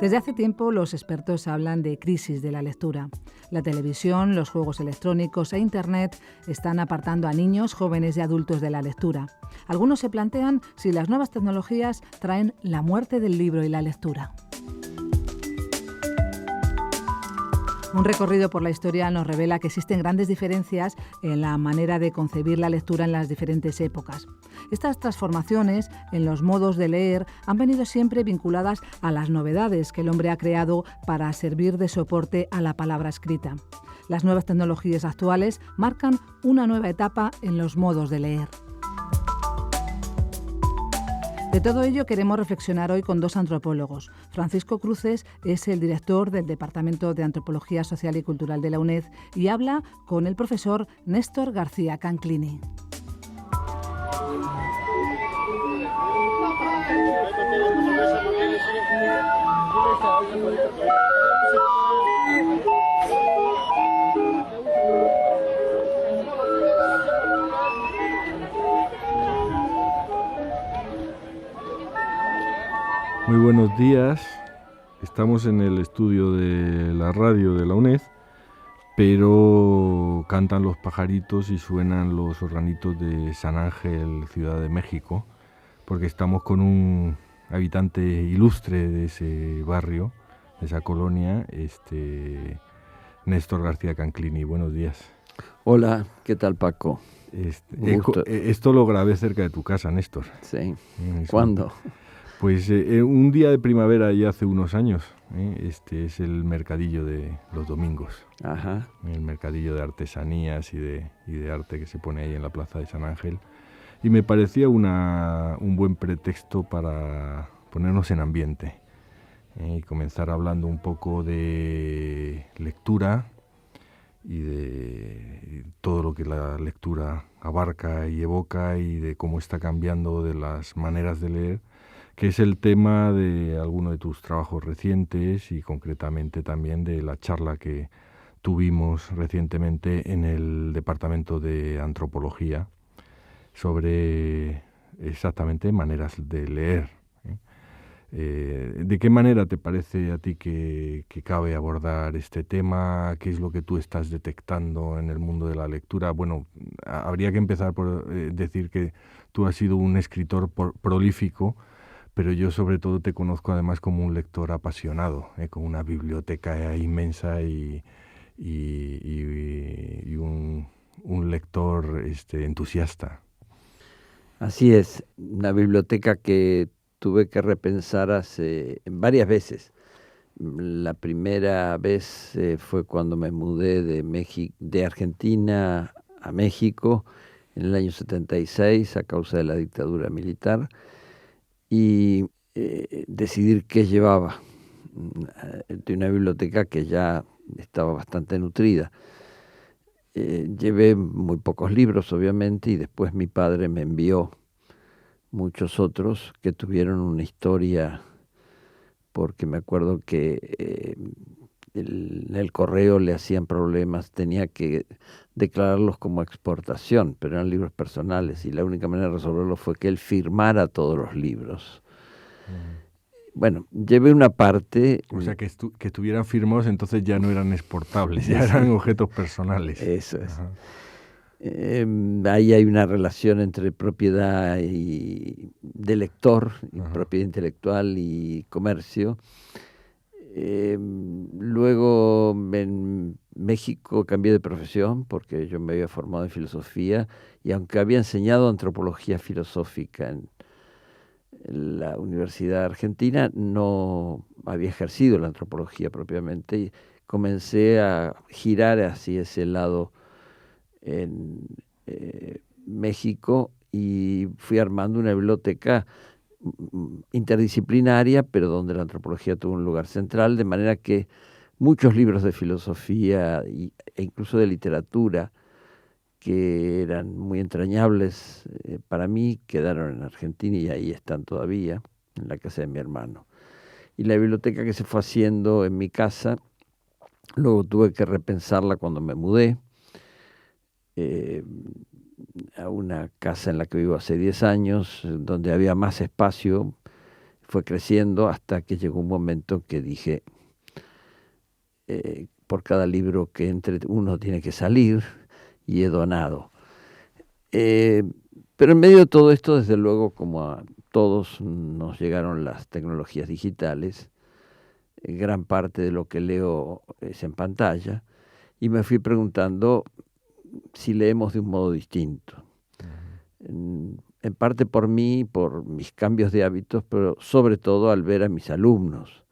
Desde hace tiempo los expertos hablan de crisis de la lectura. La televisión, los juegos electrónicos e Internet están apartando a niños, jóvenes y adultos de la lectura. Algunos se plantean si las nuevas tecnologías traen la muerte del libro y la lectura. Un recorrido por la historia nos revela que existen grandes diferencias en la manera de concebir la lectura en las diferentes épocas. Estas transformaciones en los modos de leer han venido siempre vinculadas a las novedades que el hombre ha creado para servir de soporte a la palabra escrita. Las nuevas tecnologías actuales marcan una nueva etapa en los modos de leer. De todo ello queremos reflexionar hoy con dos antropólogos. Francisco Cruces es el director del Departamento de Antropología Social y Cultural de la UNED y habla con el profesor Néstor García Canclini. Muy buenos días, estamos en el estudio de la radio de la UNED, pero cantan los pajaritos y suenan los organitos de San Ángel, Ciudad de México, porque estamos con un habitante ilustre de ese barrio, de esa colonia, Néstor García Canclini. Buenos días. Hola, ¿qué tal, Paco? Esto lo grabé cerca de tu casa, Néstor. Sí. ¿Cuándo? Pues un día de primavera ya hace unos años. Este es el mercadillo de los domingos. Ajá. El mercadillo de artesanías y de arte que se pone ahí en la plaza de San Ángel. Y me parecía un buen pretexto para ponernos en ambiente y comenzar hablando un poco de lectura y de todo lo que la lectura abarca y evoca y de cómo está cambiando de las maneras de leer, que es el tema de alguno de tus trabajos recientes y concretamente también de la charla que tuvimos recientemente en el Departamento de Antropología sobre exactamente maneras de leer. ¿De qué manera te parece a ti que cabe abordar este tema? ¿Qué es lo que tú estás detectando en el mundo de la lectura? Bueno, habría que empezar por decir que tú has sido un escritor prolífico, pero yo sobre todo te conozco además como un lector apasionado, con una biblioteca inmensa y un lector entusiasta. Así es, una biblioteca que tuve que repensar varias veces. La primera vez fue cuando me mudé de Argentina a México en el año 76 a causa de la dictadura militar y decidir qué llevaba de una biblioteca que ya estaba bastante nutrida. Llevé muy pocos libros, obviamente, y después mi padre me envió muchos otros que tuvieron una historia, porque me acuerdo que en el correo le hacían problemas, tenía que declararlos como exportación, pero eran libros personales, y la única manera de resolverlo fue que él firmara todos los libros. Bueno, llevé una parte... O sea, que estuvieran firmados, entonces ya no eran exportables, ya eran objetos personales. Eso es. Ahí hay una relación entre propiedad de lector, y propiedad intelectual y comercio. Luego en México cambié de profesión porque yo me había formado en filosofía y aunque había enseñado antropología filosófica en la Universidad Argentina, no había ejercido la antropología propiamente y comencé a girar hacia ese lado en México y fui armando una biblioteca interdisciplinaria, pero donde la antropología tuvo un lugar central, de manera que muchos libros de filosofía e incluso de literatura que eran muy entrañables para mí quedaron en Argentina y ahí están todavía, en la casa de mi hermano. Y la biblioteca que se fue haciendo en mi casa, luego tuve que repensarla cuando me mudé a una casa en la que vivo hace 10 años, donde había más espacio. fue creciendo hasta que llegó un momento que dije, por cada libro que entre uno tiene que salir, y he donado. Pero en medio de todo esto, desde luego, como a todos nos llegaron las tecnologías digitales, gran parte de lo que leo es en pantalla, y me fui preguntando si leemos de un modo distinto. En parte por mí, por mis cambios de hábitos, pero sobre todo al ver a mis alumnos,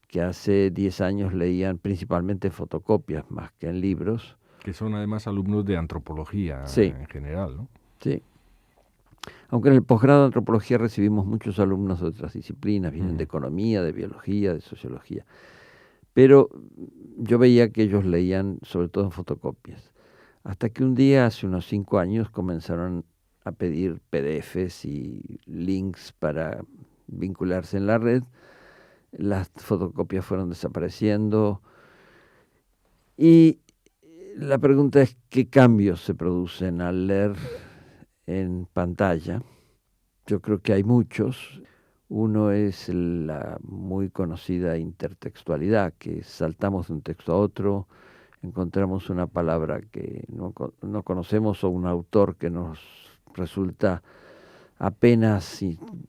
que hace 10 años leían principalmente fotocopias más que en libros. Que son además alumnos de antropología, sí, en general, ¿no? Sí. Aunque en el posgrado de antropología recibimos muchos alumnos de otras disciplinas, vienen de economía, de biología, de sociología. Pero yo veía que ellos leían sobre todo en fotocopias. Hasta que un día, hace unos 5 años, comenzaron a pedir PDFs y links para vincularse en la red. Las fotocopias fueron desapareciendo. Y la pregunta es, ¿qué cambios se producen al leer en pantalla? Yo creo que hay muchos. Uno es la muy conocida intertextualidad, que saltamos de un texto a otro, encontramos una palabra que no conocemos o un autor que nos resulta apenas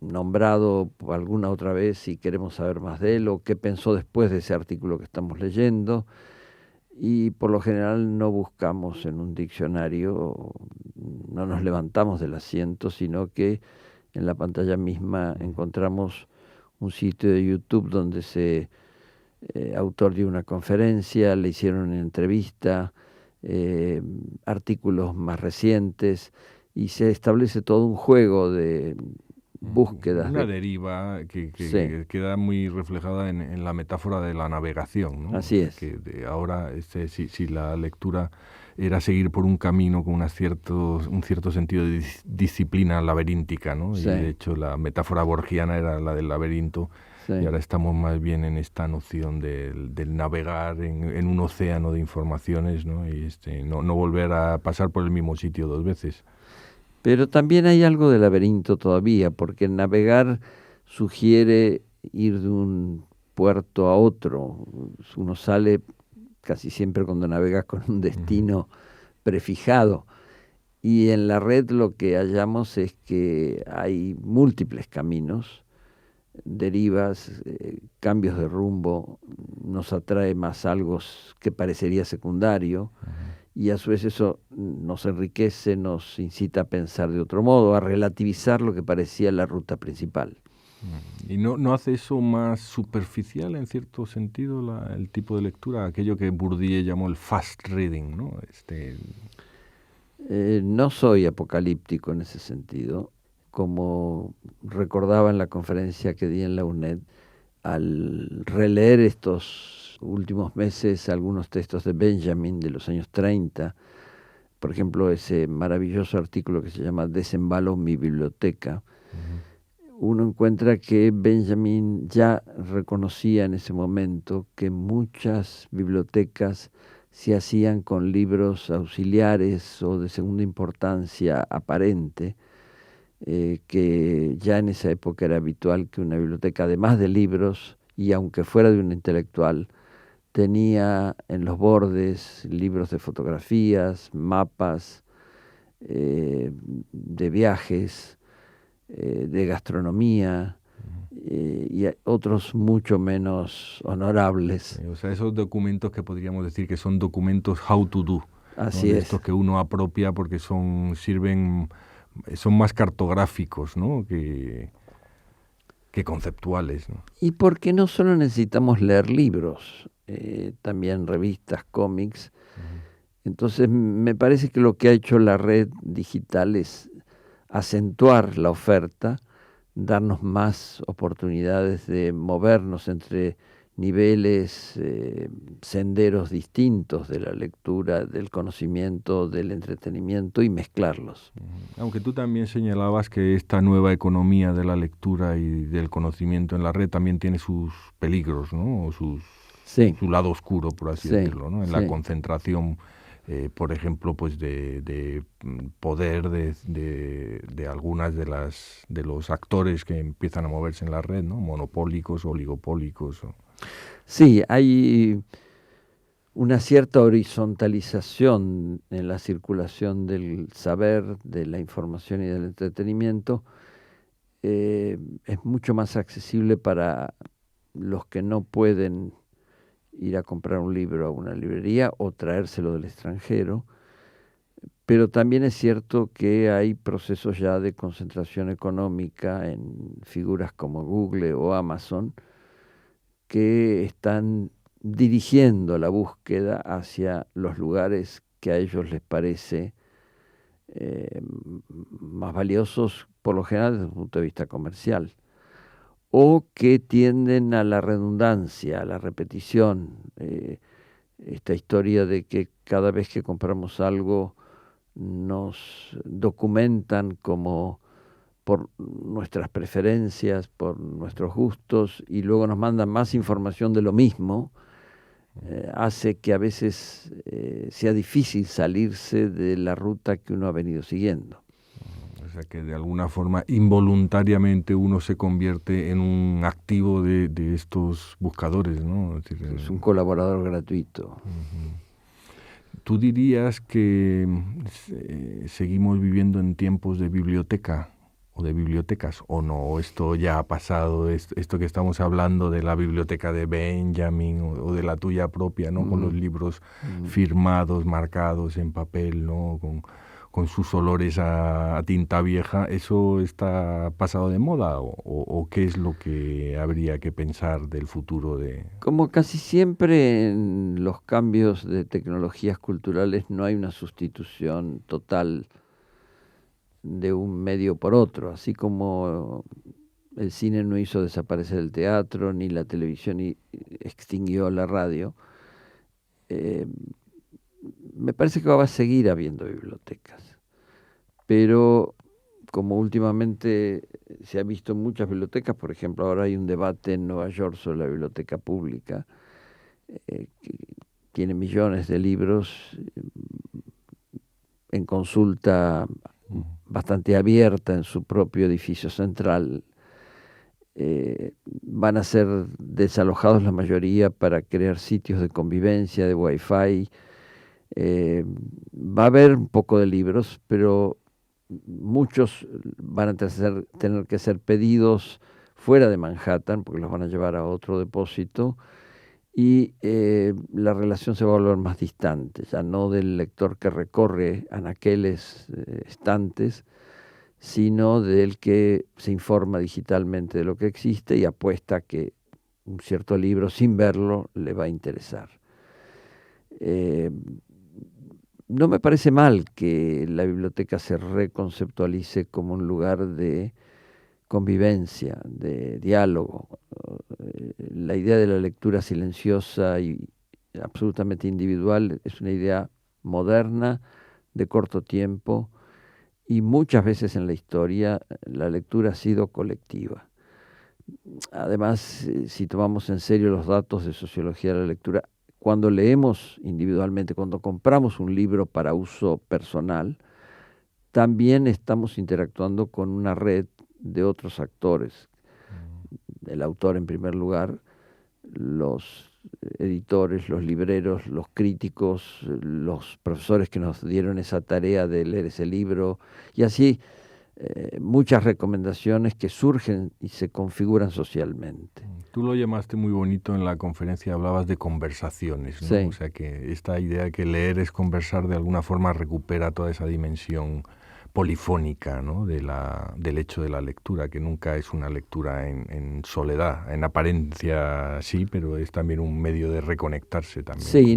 nombrado alguna otra vez y queremos saber más de él, o qué pensó después de ese artículo que estamos leyendo. Y por lo general no buscamos en un diccionario, no nos levantamos del asiento, sino que en la pantalla misma encontramos un sitio de YouTube donde ese autor dio una conferencia, le hicieron una entrevista, artículos más recientes, y se establece todo un juego de búsquedas. Una deriva que queda muy reflejada en la metáfora de la navegación, ¿no? Así es. Que ahora, si la lectura era seguir por un camino con un cierto sentido de disciplina laberíntica, ¿no? Sí. Y de hecho la metáfora borgiana era la del laberinto, sí. Y ahora estamos más bien en esta noción del navegar en un océano de informaciones, ¿no? Y no volver a pasar por el mismo sitio 2 veces. Pero también hay algo de laberinto todavía, porque navegar sugiere ir de un puerto a otro. Uno sale casi siempre cuando navega con un destino prefijado. Y en la red lo que hallamos es que hay múltiples caminos, derivas, cambios de rumbo. Nos atrae más algo que parecería secundario. Y a su vez eso nos enriquece, nos incita a pensar de otro modo, a relativizar lo que parecía la ruta principal. ¿Y no hace eso más superficial en cierto sentido el tipo de lectura? Aquello que Bourdieu llamó el fast reading, ¿no? No soy apocalíptico en ese sentido. Como recordaba en la conferencia que di en la UNED, al releer estos últimos meses algunos textos de Benjamin de los años 30, por ejemplo, ese maravilloso artículo que se llama Desembalo mi biblioteca, uno encuentra que Benjamin ya reconocía en ese momento que muchas bibliotecas se hacían con libros auxiliares o de segunda importancia aparente, que ya en esa época era habitual que una biblioteca, además de libros, y aunque fuera de un intelectual, tenía en los bordes libros de fotografías, mapas, de viajes, de gastronomía, y otros mucho menos honorables. O sea, esos documentos que podríamos decir que son documentos how to do. Así ¿no? es. Estos que uno apropia porque son más cartográficos, ¿no? que conceptuales, ¿no? Y porque no solo necesitamos leer libros, también revistas, cómics. Entonces me parece que lo que ha hecho la red digital es acentuar la oferta, darnos más oportunidades de movernos entre niveles, senderos distintos de la lectura, del conocimiento, del entretenimiento, y mezclarlos. Aunque tú también señalabas que esta nueva economía de la lectura y del conocimiento en la red también tiene sus peligros, ¿no? O su lado oscuro, por así decirlo, ¿no? En la concentración por ejemplo, pues de poder de algunas de los actores que empiezan a moverse en la red, ¿no? Monopólicos, oligopólicos. Sí, hay una cierta horizontalización en la circulación del saber, de la información y del entretenimiento. Es mucho más accesible para los que no pueden ir a comprar un libro a una librería o traérselo del extranjero, pero también es cierto que hay procesos ya de concentración económica en figuras como Google o Amazon que están dirigiendo la búsqueda hacia los lugares que a ellos les parece más valiosos, por lo general desde el punto de vista comercial, o que tienden a la redundancia, a la repetición. Esta historia de que cada vez que compramos algo nos documentan como por nuestras preferencias, por nuestros gustos, y luego nos mandan más información de lo mismo, hace que a veces sea difícil salirse de la ruta que uno ha venido siguiendo. O sea que de alguna forma involuntariamente uno se convierte en un activo de estos buscadores, ¿no? Es decir, Es un colaborador gratuito. ¿Tú dirías que seguimos viviendo en tiempos de biblioteca o de bibliotecas o no? ¿O esto ya ha pasado, esto que estamos hablando de la biblioteca de Benjamin o de la tuya propia, ¿no? Con los libros firmados, marcados en papel, ¿no? Con sus olores a tinta vieja, ¿eso está pasado de moda o qué es lo que habría que pensar del futuro de...? Como casi siempre en los cambios de tecnologías culturales no hay una sustitución total de un medio por otro, así como el cine no hizo desaparecer el teatro, ni la televisión extinguió la radio. Me parece que va a seguir habiendo bibliotecas, pero como últimamente se ha visto en muchas bibliotecas, por ejemplo, ahora hay un debate en Nueva York sobre la biblioteca pública, que tiene millones de libros en consulta bastante abierta en su propio edificio central. Van a ser desalojados la mayoría para crear sitios de convivencia, de Wi-Fi. Va a haber un poco de libros, pero muchos van a tener que ser pedidos fuera de Manhattan, porque los van a llevar a otro depósito, y la relación se va a volver más distante, ya no del lector que recorre anaqueles, estantes, sino del que se informa digitalmente de lo que existe y apuesta a que un cierto libro, sin verlo, le va a interesar. No me parece mal que la biblioteca se reconceptualice como un lugar de convivencia, de diálogo. La idea de la lectura silenciosa y absolutamente individual es una idea moderna, de corto tiempo, y muchas veces en la historia la lectura ha sido colectiva. Además, si tomamos en serio los datos de sociología de la lectura, cuando leemos individualmente, cuando compramos un libro para uso personal, también estamos interactuando con una red de otros actores. El autor en primer lugar, los editores, los libreros, los críticos, los profesores que nos dieron esa tarea de leer ese libro, y así muchas recomendaciones que surgen y se configuran socialmente. Tú lo llamaste muy bonito en la conferencia, hablabas de conversaciones, ¿no? Sí. O sea que esta idea de que leer es conversar de alguna forma recupera toda esa dimensión polifónica, ¿no? del hecho de la lectura, que nunca es una lectura en soledad, en apariencia sí, pero es también un medio de reconectarse también. Sí,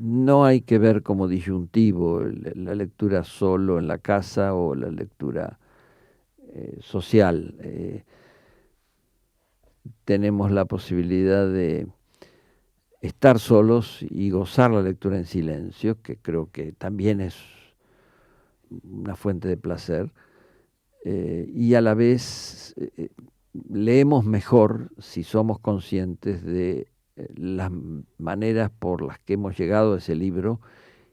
no hay que ver como disyuntivo la lectura solo en la casa o la lectura social. Tenemos la posibilidad de estar solos y gozar la lectura en silencio, que creo que también es una fuente de placer, y a la vez leemos mejor si somos conscientes de las maneras por las que hemos llegado a ese libro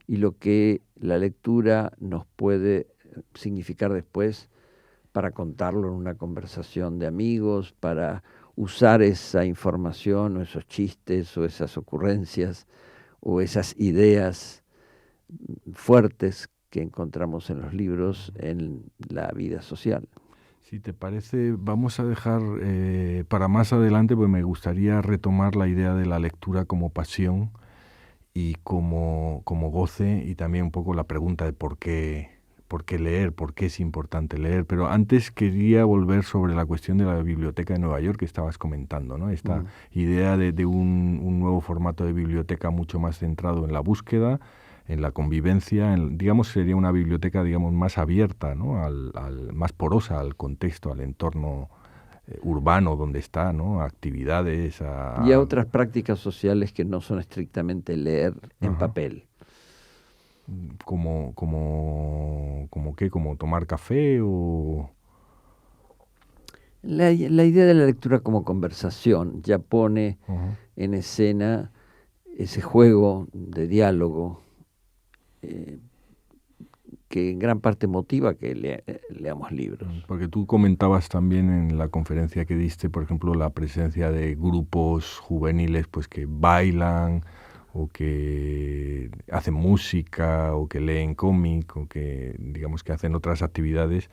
y lo que la lectura nos puede significar después para contarlo en una conversación de amigos, para usar esa información o esos chistes o esas ocurrencias o esas ideas fuertes que encontramos en los libros en la vida social. Si te parece, vamos a dejar para más adelante, pues me gustaría retomar la idea de la lectura como pasión y como goce, y también un poco la pregunta de por qué leer, por qué es importante leer. Pero antes quería volver sobre la cuestión de la Biblioteca de Nueva York que estabas comentando, ¿no? Esta idea de un nuevo formato de biblioteca mucho más centrado en la búsqueda, en la convivencia, digamos sería una biblioteca más abierta, ¿no? Más porosa al contexto, al entorno urbano donde está, ¿no? Actividades. Y a otras prácticas sociales que no son estrictamente leer en papel. Como qué, como tomar café o... La idea de la lectura como conversación ya pone en escena ese juego de diálogo que en gran parte motiva que leamos libros. Porque tú comentabas también en la conferencia que diste, por ejemplo, la presencia de grupos juveniles pues que bailan o que hacen música o que leen cómic o que digamos que hacen otras actividades,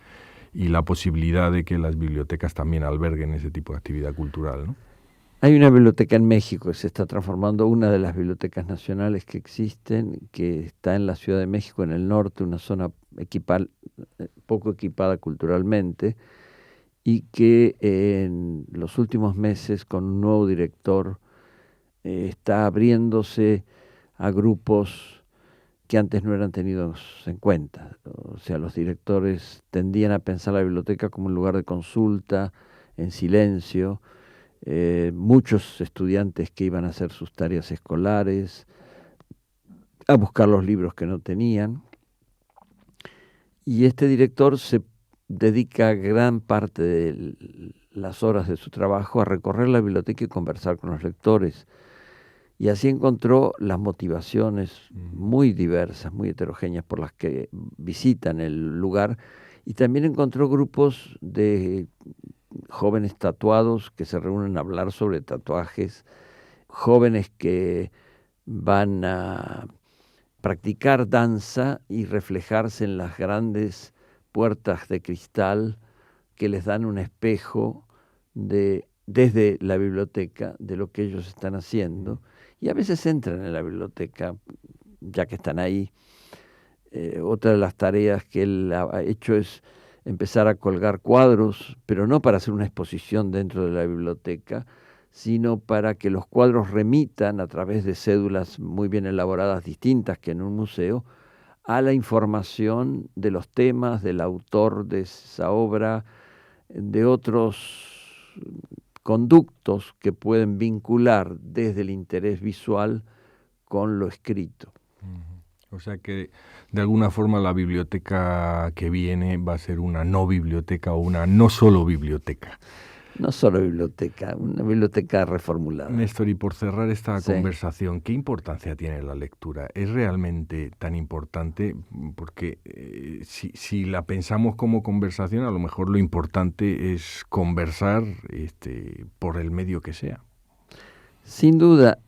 y la posibilidad de que las bibliotecas también alberguen ese tipo de actividad cultural, ¿no? Hay una biblioteca en México que se está transformando, una de las bibliotecas nacionales que existen, que está en la Ciudad de México, en el norte, una zona poco equipada culturalmente, y que en los últimos meses, con un nuevo director, está abriéndose a grupos que antes no eran tenidos en cuenta. O sea, los directores tendían a pensar la biblioteca como un lugar de consulta, en silencio. Muchos estudiantes que iban a hacer sus tareas escolares, a buscar los libros que no tenían. Y este director se dedica gran parte de las horas de su trabajo a recorrer la biblioteca y conversar con los lectores. Y así encontró las motivaciones muy diversas, muy heterogéneas por las que visitan el lugar. Y también encontró grupos de jóvenes tatuados que se reúnen a hablar sobre tatuajes, jóvenes que van a practicar danza y reflejarse en las grandes puertas de cristal que les dan un espejo desde la biblioteca de lo que ellos están haciendo, y a veces entran en la biblioteca ya que están ahí. Otra de las tareas que él ha hecho es empezar a colgar cuadros, pero no para hacer una exposición dentro de la biblioteca, sino para que los cuadros remitan a través de cédulas muy bien elaboradas, distintas que en un museo, a la información de los temas, del autor de esa obra, de otros conductos que pueden vincular desde el interés visual con lo escrito. O sea que de alguna forma la biblioteca que viene va a ser una no biblioteca o una no solo biblioteca. No solo biblioteca, una biblioteca reformulada. Néstor, y por cerrar esta conversación, ¿qué importancia tiene la lectura? ¿Es realmente tan importante? Porque si la pensamos como conversación, a lo mejor lo importante es conversar por el medio que sea. Sin duda,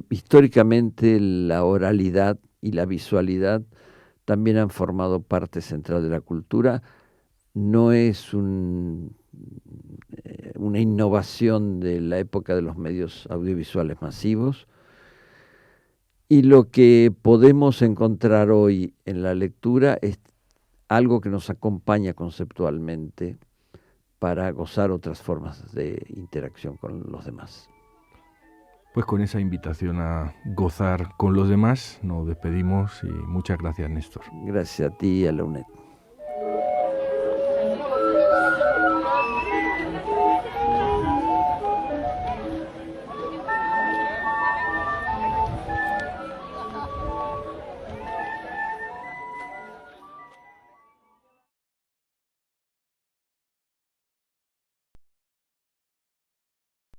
históricamente la oralidad y la visualidad también han formado parte central de la cultura. No es una innovación de la época de los medios audiovisuales masivos. Y lo que podemos encontrar hoy en la lectura es algo que nos acompaña conceptualmente para gozar otras formas de interacción con los demás. Pues con esa invitación a gozar con los demás nos despedimos y muchas gracias, Néstor. Gracias a ti y a la UNED.